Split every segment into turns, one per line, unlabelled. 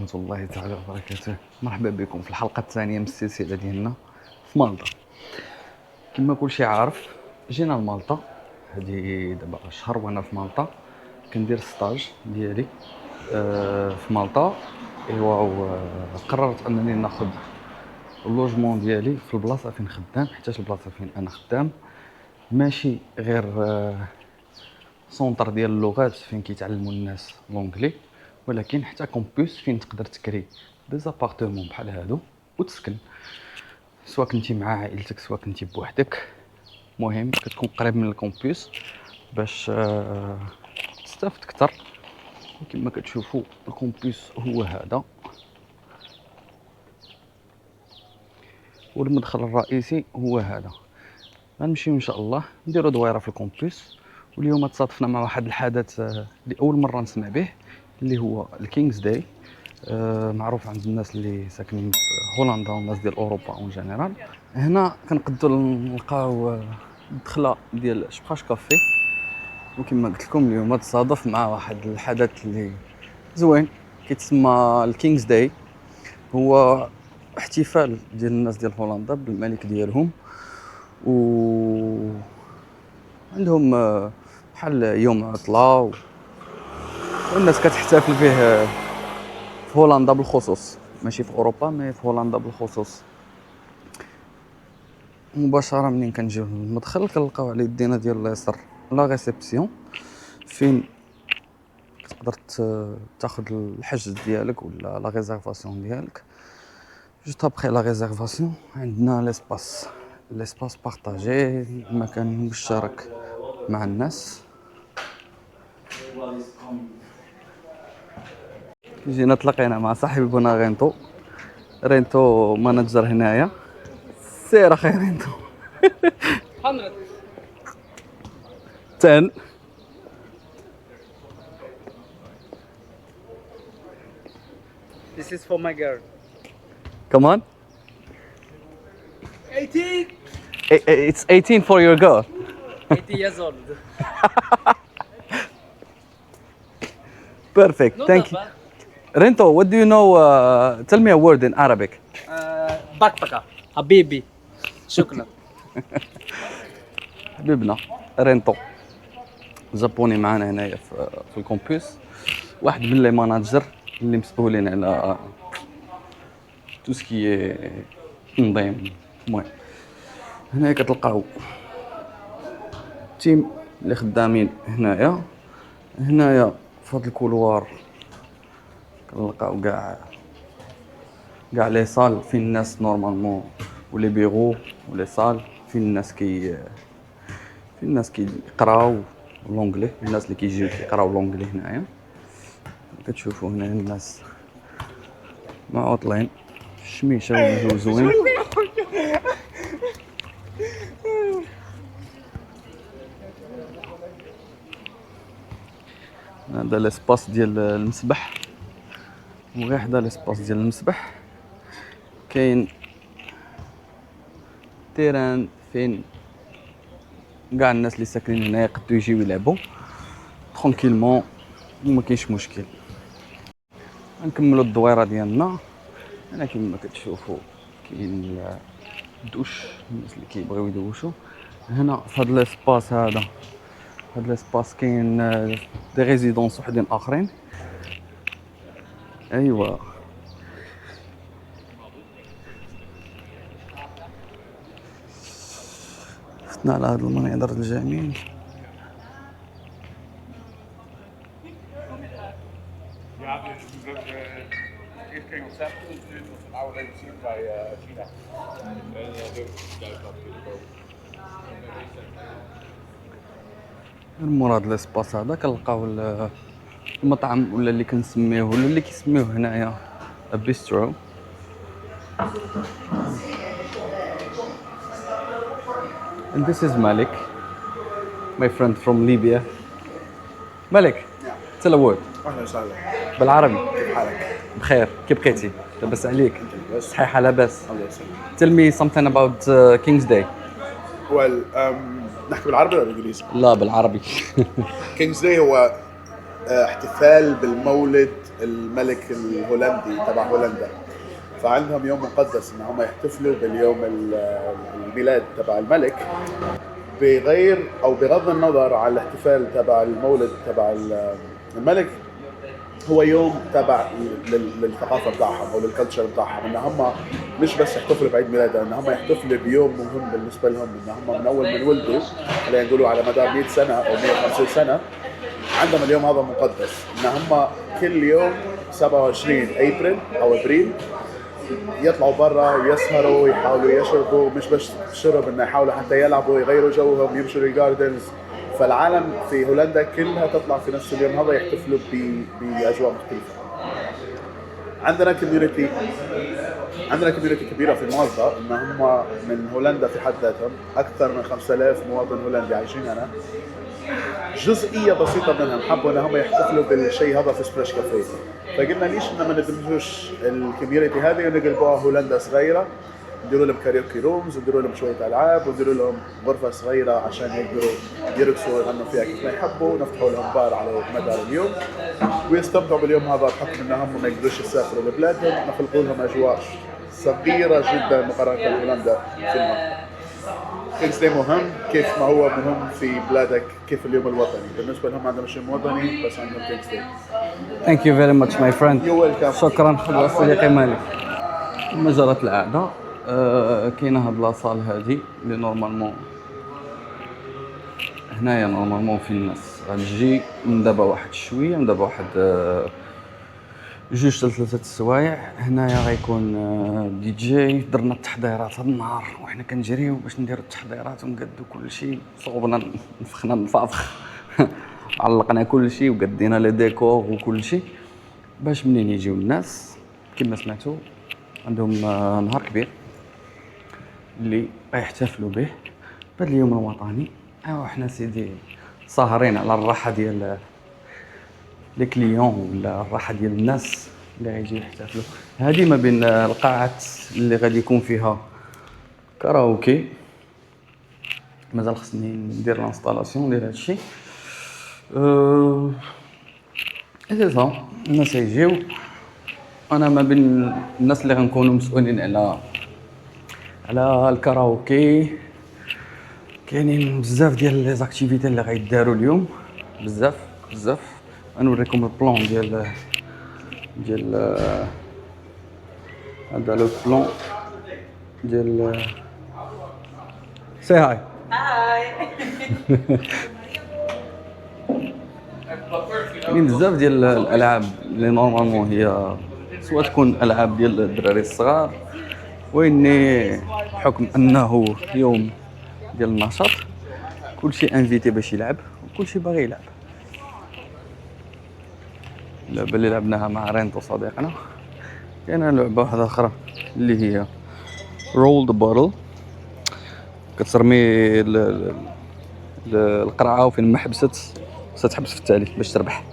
ورحمة الله تعالى وبركاته. مرحبا بكم في الحلقة الثانية من السلسلة ديالنا في مالطا. كما كلشي عارف جينا لمالطا هذه دابا شهر وانا في مالطا كندير ستاج ديالي في مالطا. ايوا قررت انني ناخذ اللوجمون ديالي في البلاصه فين خدام، حيت البلاصه فين انا خدام ماشي غير سونتر ديال اللغات فين كيتعلموا الناس لونجلي، ولكن حتى كومبوس فين تقدر تكري دي زابارتمون بحال هادو وتسكن، سواء كنتي مع عائلتك سواء كنتي بوحدك. المهم كتكون قريب من الكومبوس باش تستافد اكثر. كما كتشوفوا الكومبوس هو هذا، والمدخل الرئيسي هو هذا. غنمشيو ان شاء الله نديروا دويره في الكومبوس. واليوم تصادفنا مع واحد الحدث لاول مره نسمع به، اللي هو الكينجز داي. معروف عند الناس اللي ساكنين في هولندا والناس ديال اوروبا اون جينيرال. هنا كنقدروا نلقاو الدخله ديال شبخاش كافي، وكما قلت لكم اليوم تصادف مع واحد الحدث اللي زوين كيتسمى الكينجز داي. هو احتفال ديال الناس ديال هولندا بالملك ديالهم، و عندهم بحال يوم عطله والناس كتحتفل به في هولندا بالخصوص، ماشي في اوروبا مي في هولندا بالخصوص. مباشره منين كنجيو للمدخل كنلقاو على يدينا ديال اليسار لا ريسبسيون فين تقدر تاخذ الحجز ديالك ولا لا ريزيرفاسيون ديالك. جوست ابخي لا ريزيرفاسيون عندنا ليسباس بارطاجي، المكان مشترك مع الناس. جينا تلاقينا مع صاحبنا رينتو مانجر هنايا. سير اخي رينتو.
100.
10.
This is for my girl.
Come on.
18.
It's 18 for your girl.
80 years old.
Perfect.
Not
Thank
that
you.
bad.
Rento, what do you know? Tell me a word in Arabic.
Backpacker. Habibi. شكرا.
حبيبنا رينتو جابوني معنا هنايا في الكومبوس، واحد من لي ماناجر اللي مسؤولين على تو سكي تنظيم. المهم هنايا كتلقاو تيم اللي خدامين هنايا في هذا الكولوار كنلقاو كاع لي صال فين الناس نورمالمون، ولي بيرو ولي صال فين الناس كيقراو لونجلي، الناس اللي كيجيو كيقراو لونجلي. هنايا كتشوفوا هنا الناس معطلين في الشميشه والجو زوين. هذا ليسباس ديال المسبح، وغير حدا ليسباس ديال المسبح كاين تيران فين كاع الناس اللي ساكنين هنا يقدروا يجيو يلعبوا ترونكيلمون وما كاينش مشكل. نكملوا الدويره ديالنا. هنا كما كتشوفوا كاين الدوش، الناس اللي كيبغيو يدوشوا هنا في هذا ليسباس. هذا ليسباس كاين دي ريزيدونس وحدين اخرين. ايوا فتنا على هذا المنظر الجميل. المراد ليسباس هذا كنلقاو المطعم ولا اللي كنسميوه ولا اللي كيسميوه هنايا بيسترو. And this is Malik, my friend from Libya. Malik, tell a word.
اهلا وسهلا.
بالعربي.
كيف حالك؟
بخير، كيف بقيتي؟ لاباس عليك؟ صحيحة لاباس.
الله يسلمك.
Tell me something about King's Day.
نحكي بالعربي ولا بالانجليزي؟
لا بالعربي.
كينجز داي هو احتفال بالمولد الملك الهولندي تبع هولندا، فعندهم يوم مقدس ان هم يحتفلوا باليوم الميلاد تبع الملك، بغير او بغض النظر عن الاحتفال تبع المولد تبع الملك. هو يوم تبع للثقافه بتاعهم او للكلتشر بتاعهم، ان هم مش بس يحتفلوا بعيد ميلاده، ان هم يحتفلوا بيوم مهم بالنسبه لهم، ان هم من اول ما انولدوا، خلينا نقولوا على مدار 100 سنه او 150 سنه عندهم اليوم هذا مقدس، ان هم كل يوم 27 ابريل او ابريل يطلعوا برا يسهروا، يحاولوا يشربوا، مش بس شرب، انه يحاولوا حتى يلعبوا، يغيروا جوهم، يمشوا للجاردنز. فالعالم في هولندا كلها تطلع في نفس اليوم هذا يحتفلوا باجواء مختلفه. عندنا كوميونتي كبيره في مالطا، ان هم من هولندا في حد ذاتهم اكثر من 5000 مواطن هولندي عايشين هنا. جزئيه بسيطه منهم حبوا ان هم يحتفلوا بالشيء هذا في سبلاش كافيه، فقلنا ليش ان ما ندمجوش الكوميونتي هذه ونقلبوها هولندا صغيره، نديروا لهم كاريوكي رومز، ونديروا لهم شويه العاب، ونديروا لهم غرفه صغيره عشان يقدروا يرقصوا ويغنوا فيها كيف ما يحبوا، ونفتحوا لهم بار على مدار اليوم ويستمتعوا باليوم هذا، بحكم انهم ما يقدروش يسافروا لبلادهم، نخلقوا لهم اجواء صغيره جدا مقارنه بهولندا في المنطقه. كينجز داي مهم كيف ما هو مهم في بلادك، كيف اليوم الوطني بالنسبه لهم عندهم شيء وطني، بس عندهم كينجز داي.
Thank you very much my friend.
You're welcome.
شكرا حضرة صديقي مالك. كما جرت العادة كاينه هاد لاصال هادي اللي نورمالمون هنايا نورمالمون في الناس غنجي من دابا واحد شويه، من دابا واحد جوج حتى ثلاثه السوايع. هنايا غيكون دي جي. درنا التحضيرات هاد النهار وحنا كنجريو باش نديرو التحضيرات ونقادو كلشي، صوبنا نفخنا الفافخ علقنا كلشي وقدينا لي ديكور وكلشي باش منين يجيو الناس كما سمعتوا عندهم نهار كبير اللي غيحتفلوا به بهذا اليوم الوطني. ايوا حنا سيدي ساهرين على الراحه ديال لي كليون ولا الراحه ديال الناس اللي غيجيو يحتفلوا. هذه ما بين القاعات اللي غادي يكون فيها كاراوكي، مازال خصني ندير لانستالاسيون ديال هادشي. سي صا الناس يجيو، انا ما بين الناس اللي غنكونوا مسؤولين على الكاراوكي. كاينين بزاف ديال لي زاكتيفيتي اللي غيداروا اليوم، بزاف. غنوريكم البلان ديال هذا لو بلان ديال سي هاي. كاينين بزاف ديال الالعاب اللي نورمالمون هي سواء تكون العاب ديال الدراري الصغار، واني بحكم انه يوم ديال النشاط كلشي انفيتي باش يلعب وكلشي باغي يلعب. اللعبه اللي لعبناها مع رينتو صديقنا، كاينه لعبه واحده اخرى اللي هي رول ذا بوتل، كترمي القرعه وفين ما حبست ستحبس في التالي باش تربح.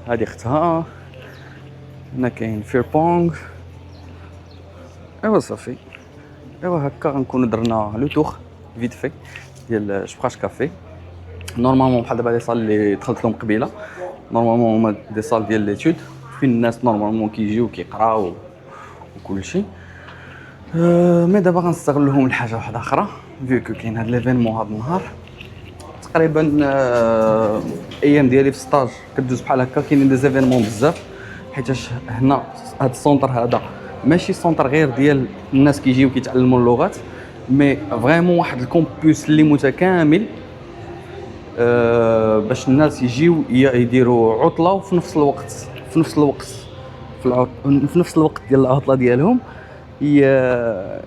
هذه اختها. هنا كاين فير بونغ. ايوا صافي، ايوا هكا غنكونوا درنا لو تور فيت في ديال شبخاش كافي. نورمالمون بحال دابا لي صال اللي دخلت لهم قبيله نورمالمون هما دي صال ديال ليتود فين الناس نورمالمون كيجيو كيقراو وكلشي. مي دابا غنستغلوهم لحاجه واحده اخرى، فيكو كاين هاد ليفينمون هاد النهار تقريبا. ايام ديالي في ستاج كدوز بحال هكا، كاينين دي زيفينمون بزاف، حيتاش هنا هاد السونتر هذا ماشي سونتر غير ديال الناس كيجيو كيتعلموا اللغات، مي فريمون واحد الكومبوس اللي متكامل باش الناس يجيو يديروا عطله، وفي نفس الوقت ديال العطله ديالهم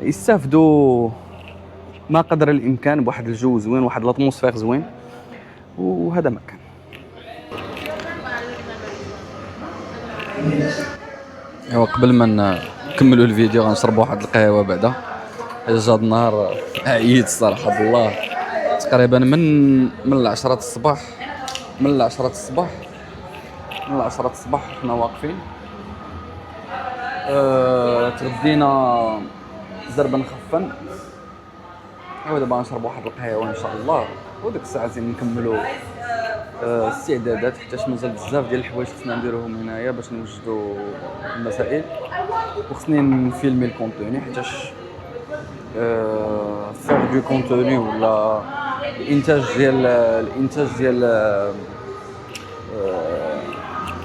يستافدوا ما قدر الامكان بواحد الجو زوين، واحد الاتموسفير زوين، وهذا مكان. ايوا قبل ما نكملوا الفيديو غنشربوا واحد القهوه بعدا، حيت هذا النهار عييت الصراحه بالله. تقريبا من 10 الصباح حنا واقفين. تغدينا زربا خفا، ايوا دابا غنشرب واحد القهوه ان شاء الله، وديك الساعه زين نكملوا استعدادات، حيتاش مازال بزاف ديال الحوايج خصنا نديروهم هنايا باش نوجدوا المسائل، وخصني نفيلمي الكونتوني حيتاش فيغ دو كونتوني ولا الانتاج ديال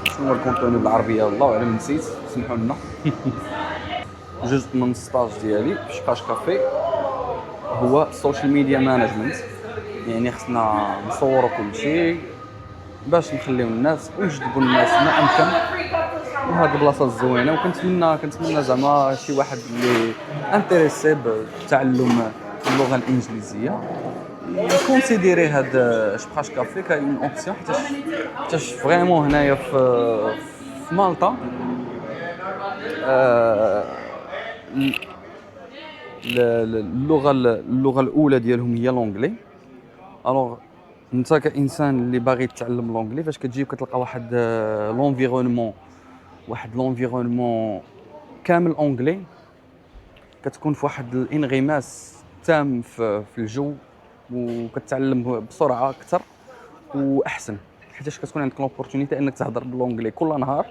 شنو هو الكونتوني بالعربيه والله اعلم نسيت، سمحوا لنا. جزء من السطاج ديالي في شقاش كافي هو السوشيال ميديا مانجمنت، يعني خصنا نصوروا كل شيء باش نخليو الناس ونجذبوا الناس ما امكن لهاد البلاصه الزوينه. وكنتمنى زعما شي واحد اللي انتريسي بتعلم اللغه الانجليزيه يكونسيديري هاد شقاش كافي كاين اوبسيون، حيتاش فريمون هنايا في مالطا اللغه الاولى ديالهم هي لونجلي. الوغ انت كانسان اللي باغي تتعلم لونجلي فاش كتجي كتلقى واحد لونفيرونمون كامل اونجلي، كتكون في واحد الانغماس تام في الجو وكتعلم بسرعه اكثر واحسن، حيتاش كتكون عندك لوبورتونيتي انك تهضر باللونجلي كل نهار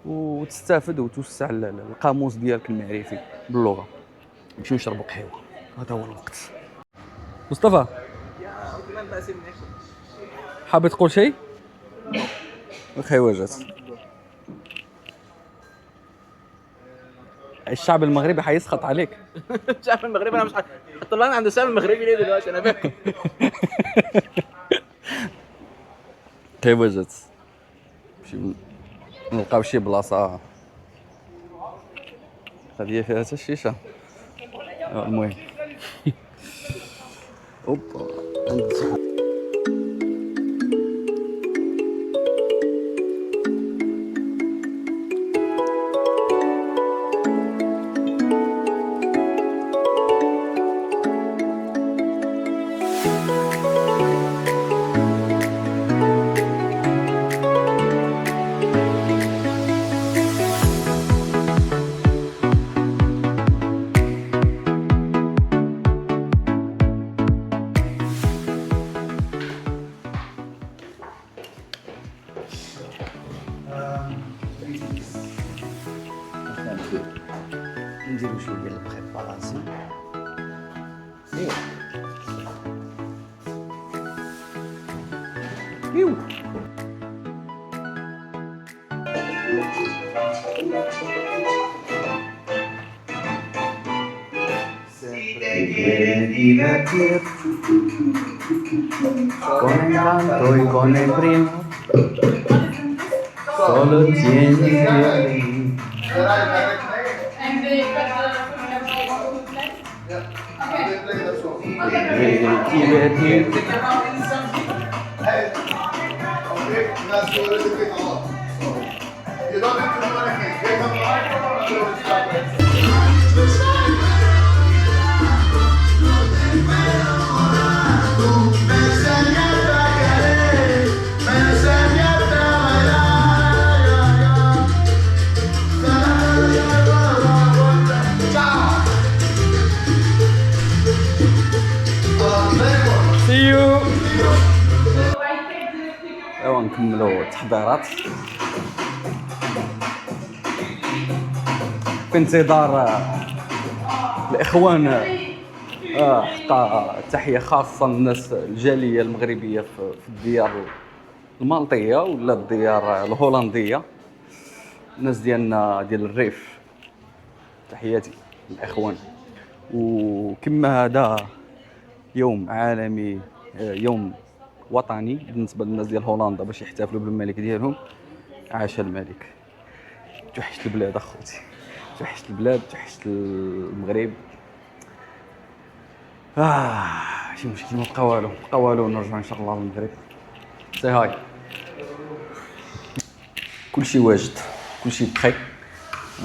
وتستافد وتوسع القاموس ديالك المعرفي باللغه. نمشيو نشربوا قهوه، هذا هو الوقت. مصطفى حابب تقول شيء؟ القهوه جات. الشعب المغربي حيسخط عليك.
الشعب المغربي انا مش طلعنا عند الشعب المغربي ليه دلوقتي انا فاهم.
قهوه جات، نلقاو شي بلاصه هذه فيها حتى الشيشه. المهم اوبا
نديرو شويه ديال البريباراسيون.
ايوا
Con encanto y con el primo, solo tienes violín. Divertirte.
See you. ايوا نكملوا التحضيرات في انتظار الاخوان. حقا تحيه خاصه للناس الجاليه المغربيه في الديار المالطيه ولا الديار الهولنديه، الناس ديالنا ديال الريف، تحياتي للاخوان. وكما هذا يوم عالمي، يوم وطني بالنسبه للناس ديال هولندا باش يحتفلوا بالملك ديالهم، عاش الملك. توحشت البلاد اخوتي، توحشت البلاد، توحشت المغرب. شي مشكل، ما بقى والو نرجع ان شاء الله للمغرب. سي هاي، كلشي واجد، كلشي بخير.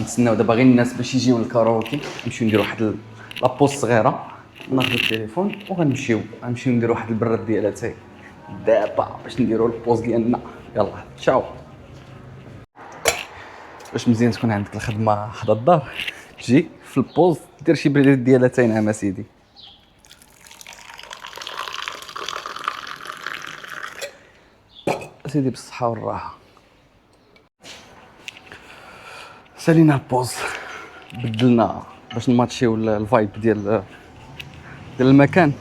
نتسناو دابا غير الناس باش يجيو للكاراوكي، نمشيو نديرو واحد لابوز صغيره، ناخذ التليفون وغنمشيو نديرو واحد البراد ديال اتاي دابا باش نديرو البوز ديالنا. يلا تشاو. باش مزيان تكون عندك الخدمه حدا الدار، تجي في البوز دير شي براد ديال اتاي. نعم سيدي. سيدي بالصحة والراحة. سالينا البوز، بدلنا باش نماتشيو الفايب ديال المكان.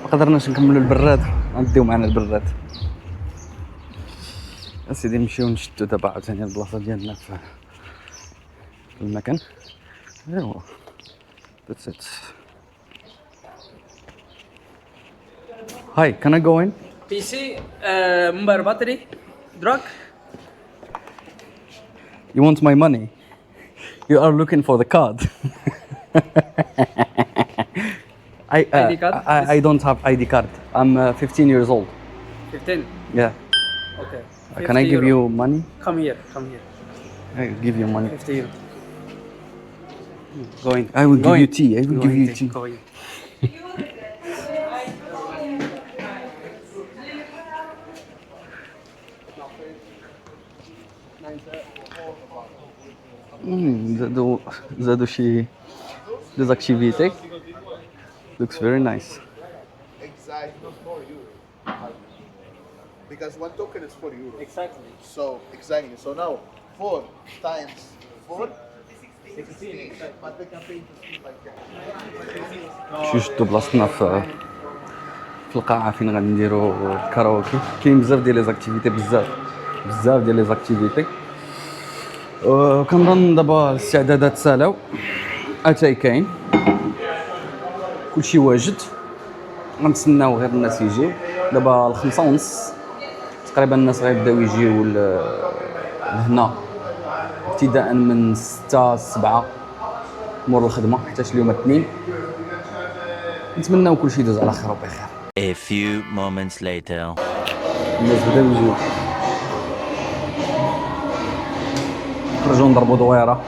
ما قدرناش نكملوا البراد، غنديو معنا البراد. اسيدي نمشيو نشدو دابا عاوتاني البلاصه ديالنا في المكان. ايوا that's it. Hi, can I go in?
PC, mobile battery, drug.
You want my money? You are looking for the card.
ID card?
I don't have ID card. I'm 15 years old.
15.
Yeah.
Okay.
Can I
50
give
euro.
you money?
Come here.
I give you money.
50 euro. Go in.
I will
Go
give you
in.
tea. I will
Go
give
in,
you
take-
tea.
Go in.
زادوا شي des activités. Looks very nice.
Exactly for you. Because one token is 4 euros.
Exactly.
So exactly. So now 4 times 4 16. But they can pay 15 like that.
شو شدوا بلاصتنا في القاعة فين غنديروا الكاراوكي. كاين بزاف ديال لي زاكتيفيتي، بزاف ديال لي زاكتيفيتي. كنظن دابا الاستعدادات سالاو، اتاي كاين كلشي واجد. غنتسناو غير الناس يجيو. دابا 5:30 تقريبا الناس غيبداو يجيو لهنا ابتداء من 6 7 مور الخدمه حتى اليوم الاثنين. نتمناو كلشي يدوز على خير وبخير.
A few moments later.
الناس بداو يجيو، نخرجوا نضربوا دويره،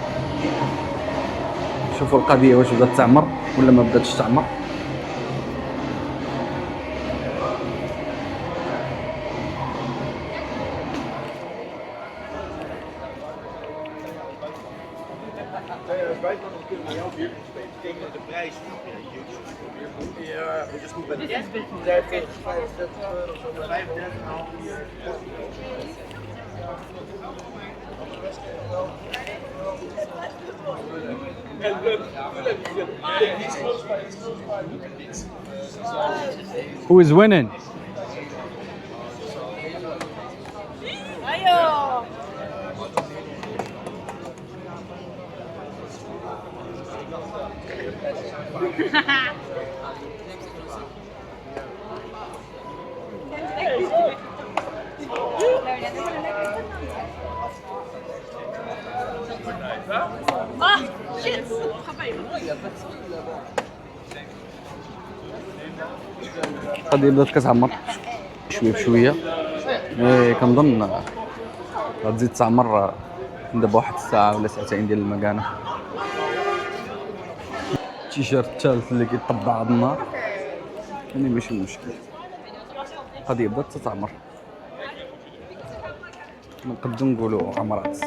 شوفوا القضيه واش بدات تعمر ولا ما بداتش تعمر. Who is winning? القضية بدات كتعمر شويه بشويه. كنظن غتزيد تعمر دابا واحد الساعه ولا ساعتين ديال المكانه. التيشيرت الثالث اللي كيطبع على النار يعني ماشي مشكل. القضيه بدات تتعمر، نقدروا نقولوا عمرات.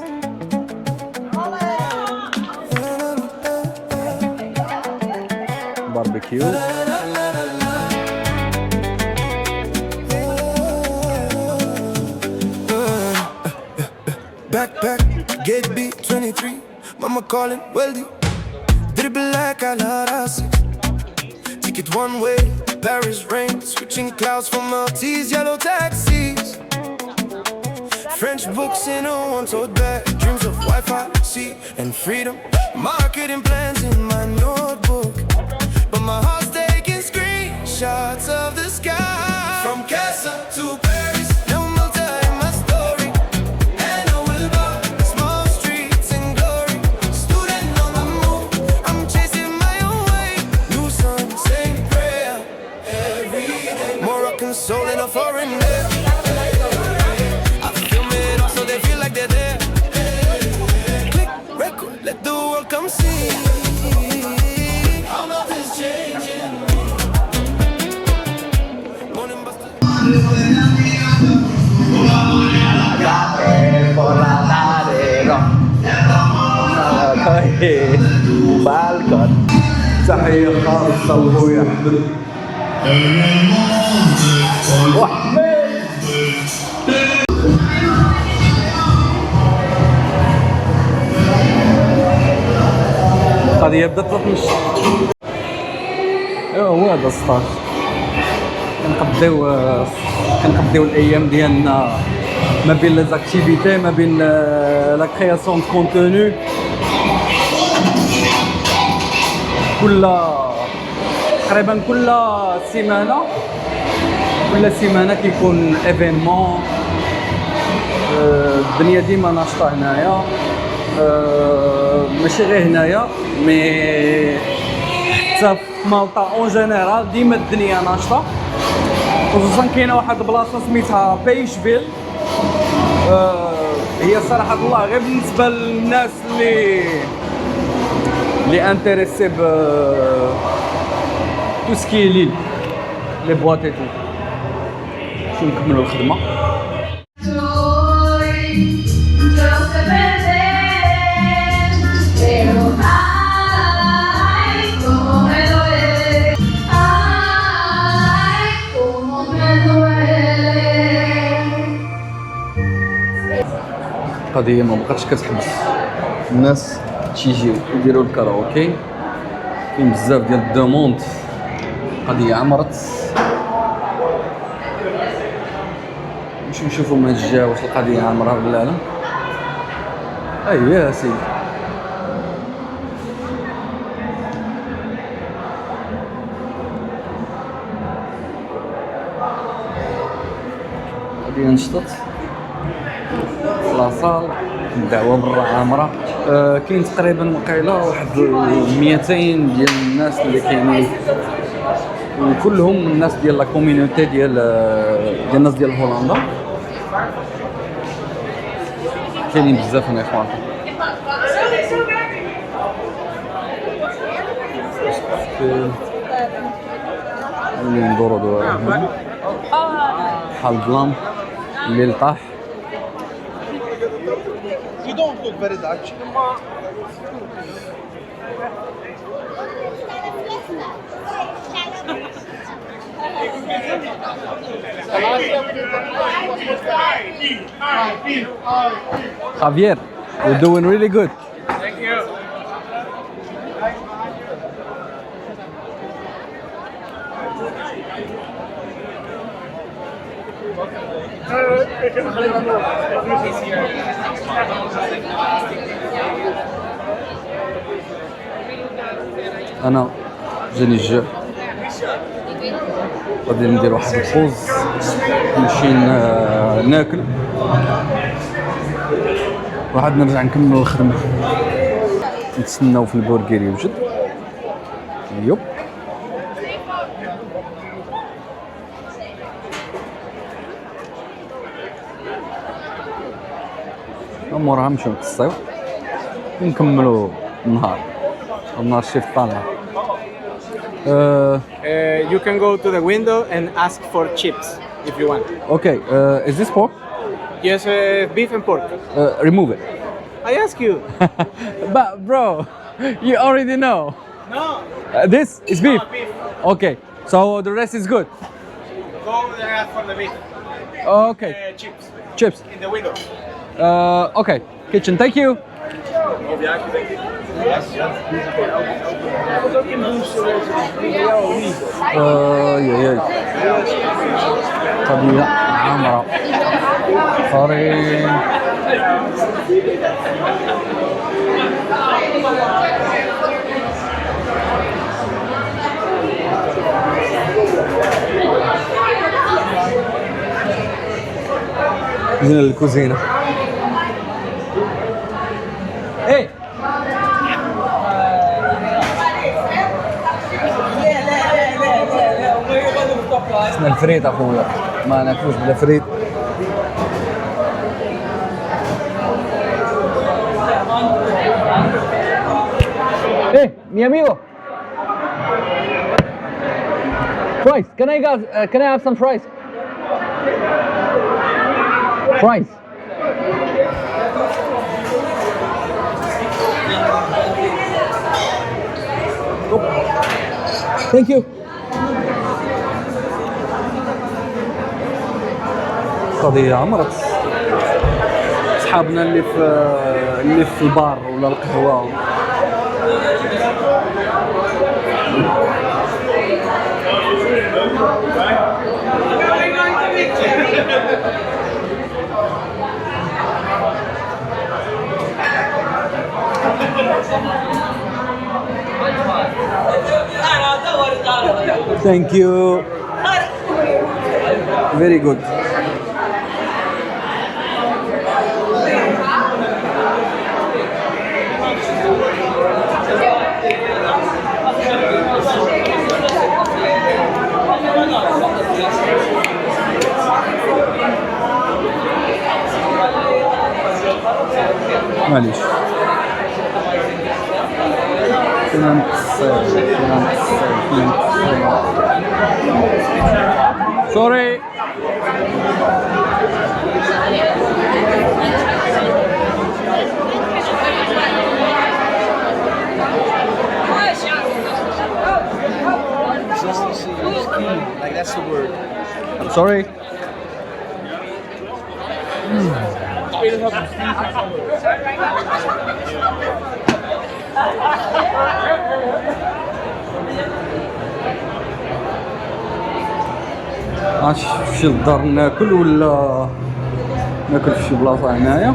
باربيكيو.
Backpack, gate beat 23. Mama calling, wealthy. Dribble like Al Harasi. Ticket one way, Paris rain. Switching clouds for Maltese, yellow taxis. French books in a one-toed bag. Dreams of Wi-Fi, sea, and freedom. Marketing plans in my notebook. But my heart's taking screenshots of the sky. From Casa to Paris. No more time, my story. And I will go. Small streets in glory. Student on the move. I'm chasing my own way. New sun, same prayer. Every day. Moroccan soul in a foreign air. I film it all so they feel like they're there. Click, record, let the world come see. How love is changing. Morning buster.
بالكون تحية خاصة لخويا أحمد. القضيه بدات تمشي. ايوا هو هذا السطاج كنقضيو الايام ديالنا ما بين لي زاكتيفيتي، ما بين لا كرياسيون دو كونتوني. تقريبا كل سيمانه كيكون ايفينمون. الدنيا ديما ناشطه هنايا، ماشي غير هنايا مي حتى في مالطا اون جينيرال ديما الدنيا ناشطه. خصوصا كاينه واحد البلاصه سميتها بيشفيل، هي صراحه الله غير بالنسبه للناس اللي انتريسي ب تو سكي ليل لي بواط اي تو. شو نكملوا الخدمه. القضيه ما بقاتش كتحبس، الناس تيجيو يديروا الكاراوكي، كاين بزاف ديال الدوموند. القضيه عمرت. نشوفوا من هاد الجهه واش القضيه عامره ولا لا. ايوا يا سيدي القضيه نشطت في لاصال. الدعوه برا عامره. كاين تقريبا وقيله واحد 200 ديال الناس اللي كاينين، وكلهم الناس ديال لا كوميونيتي ديال الناس ديال هولندا. كاينين بزاف هنا اخوان. اللي ندورو دابا بحال الظلام الليل طاح.
You don't look very Dutch.
Javier, you're doing really good.
Thank you.
انا جاني الجوع، غادي ندير واحد البوز نمشي ناكل وعاد نرجع نكمل الخدمه. نتسناو في البرجر يوجد. يوب امورها نمشيو نقصيو ونكملوا النهار الشيفت طالع.
You can go to the window and ask for chips if you want.
Okay, is this pork?
Yes, beef and pork.
Remove it.
I ask you.
But bro, you already know.
No.
This is beef.
No, beef.
Okay, so the rest is good.
Go there ask for the beef.
Okay,
Chips
chips.
in the window.
Okay, kitchen. Thank you. يا قضية عامرة. صاري من الكوزينة. ايه اسمه الفريت اخويا، ما ناكلوش بلا فريت. ايه mi amigo, fries, can I have some fries? Fries. Thank you. قضية عمرت. صحابنا اللي في البار ولا القهوة Thank you. Very good. معليش فينا نقصر سوري.
Like that's the word.
I'm sorry. عاش في الدار ناكل ولا ناكل في شي بلاصه هنايا؟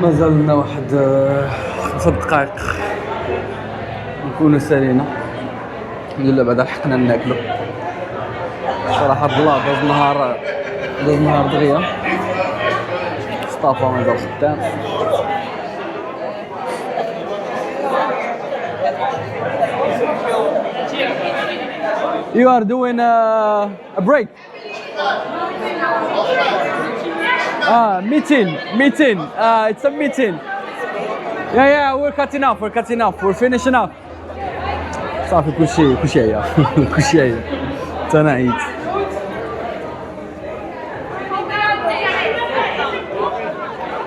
مازال لنا واحد 5 دقائق نكونوا سالينا. الحمد لله بعدا لحقنا ناكلو. صراحة الله داز نهار دغيا صطافة ما دار خدام. You are doing a break. Meeting. It's a meeting. Yeah, we're cutting off. We're finishing up. صافي كلشي هيا كلشي هيا تنعيد.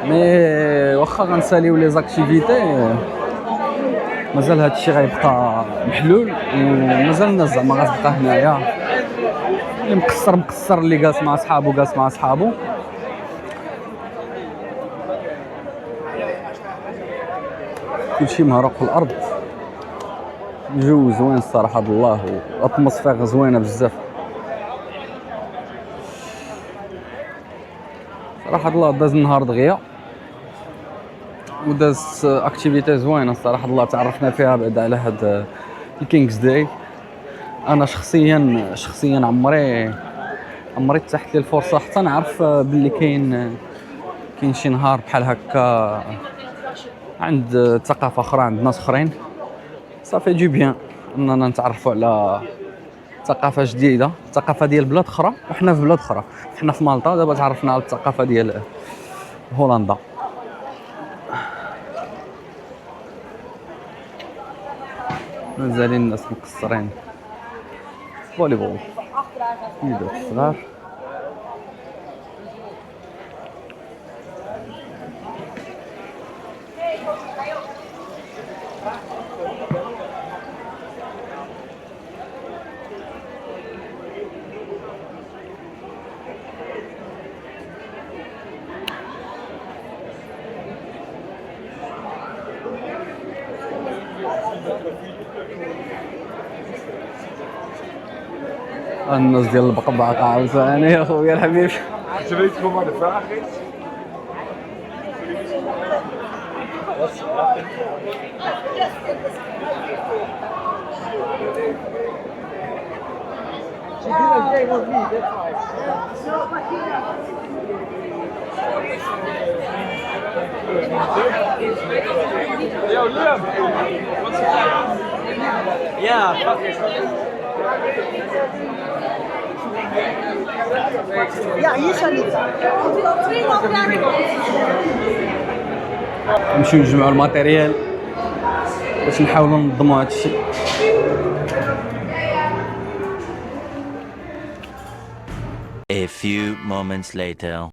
مي واخا غنساليو لي زاكتيفيتي مازال هادشي غيبقى محلول ومازال الناس زعما غتبقى هنايا. اللي مقصر اللي جالس مع صحابو كلشي مهرق في الارض. الجو زوين الصراحه بالله والاتموسفير زوينه بزاف صراحه الله. داز النهار دغيا وداز اكتيفيتي زوينه الصراحه الله. تعرفنا فيها بعد على هاد الكينجز داي. انا شخصيا عمري تحت لي الفرصه حتى نعرف باللي كاين شي نهار بحال هكا عند ثقافه اخرى عند ناس اخرين. صافي دو بيان اننا نتعرفوا على ثقافه جديده، ثقافه ديال بلاد اخرى وحنا في بلاد اخرى. حنا في مالطا دابا تعرفنا على الثقافه ديال هولندا. مازالين الناس مقصرين. فوليبول وليدات صغار. الناس ديال البقبعة عاوتاني يا خويا الحبيب. نمشيو نجمعوا الماتيريال باش نحاولوا ننظموا هذا الشيء.
A few moments later.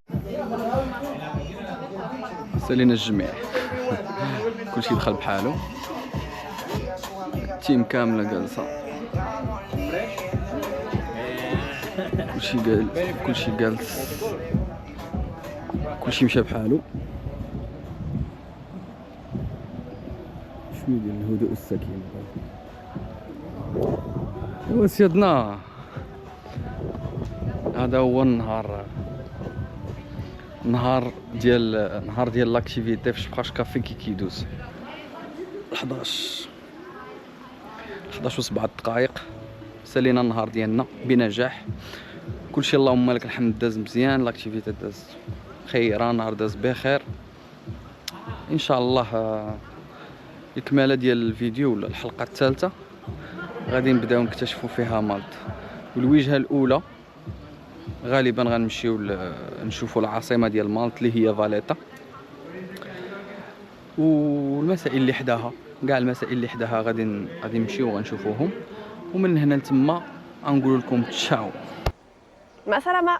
سالينا الجميع. كلشي دخل بحالو، التيم كاملة جالسة، كلشي جالس، كلشي مشى بحالو. شوية ديال الهدوء والسكينة. ايوا سيادنا، هذا هو النهار ديال لاكتيفيتي في شبقاش كافي كيدوز. 11 و7 دقائق سالينا النهار ديالنا بنجاح. كلشي اللهم لك الحمد داز مزيان، لاكتيفيتي داز خيرا، نهار داز بخير ان شاء الله. الكماله ديال الفيديو ولا الحلقه الثالثه غادي نبداو نكتشفوا فيها مالطا، والوجهه الاولى غالبا غنمشيو نشوفوا العاصمه ديال مالطا اللي هي فاليتا، والمسائل اللي حداها، كاع المسائل اللي حداها غادي نمشيو وغنشوفوهم، ومن هنا لتما غنقول لكم تشاو.
مع السلامه.